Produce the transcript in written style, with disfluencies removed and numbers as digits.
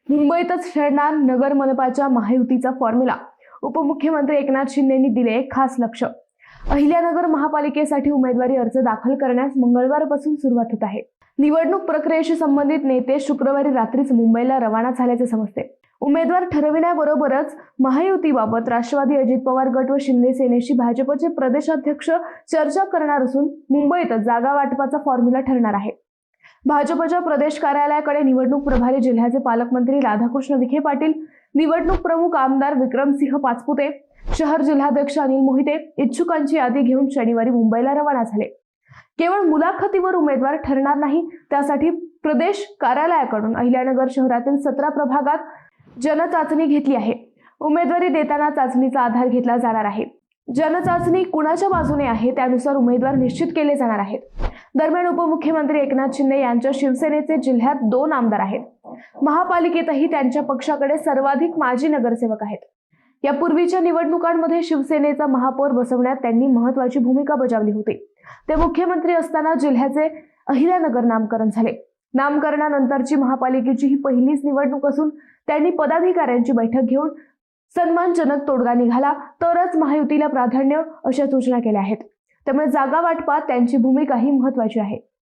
मुंबईतच ठरणार नगर मनपाच्या महायुतीचा फॉर्म्युला. उपमुख्यमंत्री एकनाथ शिंदेंनी दिले खास लक्ष. अहिल्यानगर महापालिकेसाठी उमेदवारी अर्ज दाखल करण्यास मंगळवारपासून सुरुवात होत आहे. निवडणूक प्रक्रियेशी संबंधित नेते शुक्रवारी रात्रीच मुंबईला रवाना झाल्याचे समजते. उमेदवार ठरविण्याबरोबरच महायुतीबाबत राष्ट्रवादी, अजित पवार गट व शिंदे सेनेशी भाजपचे प्रदेशाध्यक्ष चर्चा करणार असून मुंबईतच जागा वाटपाचा फॉर्म्युला ठरणार आहे. भाजपच्या प्रदेश कार्यालयाकडे निवडणूक प्रभारी जिल्ह्याचे पालकमंत्री राधाकृष्ण विखे पाटील, निवडणूक प्रमुख आमदार विक्रमसिंह पाचपुते, शहर जिल्हाध्यक्ष अनिल मोहिते इच्छुकांची यादी घेऊन शनिवारी मुंबईला रवाना झाले. केवळ मुलाखतीवर उमेदवार ठरणार नाही, त्यासाठी प्रदेश कार्यालयाकडून अहिल्यानगर शहरातील 17 प्रभागात जनचाचणी घेतली आहे. उमेदवारी देताना चाचणीचा आधार घेतला जाणार आहे. जनचाचणी कुणाच्या बाजूने आहे त्यानुसार उमेदवार निश्चित केले जाणार आहेत. दरम्यान उपमुख्यमंत्री एकनाथ शिंदे यांच्या शिवसेनेचे जिल्ह्यात 2 आमदार आहेत. महापालिकेतही त्यांच्या पक्षाकडे सर्वाधिक माजी नगरसेवक आहेत. यापूर्वीच्या निवडणुकांमध्ये शिवसेनेचा महापौर बसवण्यात त्यांनी महत्त्वाची भूमिका बजावली होती. ते मुख्यमंत्री असताना जिल्ह्याचे अहिल्यानगर नामकरण झाले. नामकरणानंतरची महापालिकेची ही पहिलीच निवडणूक असून त्यांनी पदाधिकाऱ्यांची बैठक घेऊन सन्मानजनक तोडगा निघाला तरच महायुतीला प्राधान्य अशा सूचना केल्या आहेत. त्यामुळे जागा वाटपात त्यांची भूमिका ही महत्त्वाची आहे.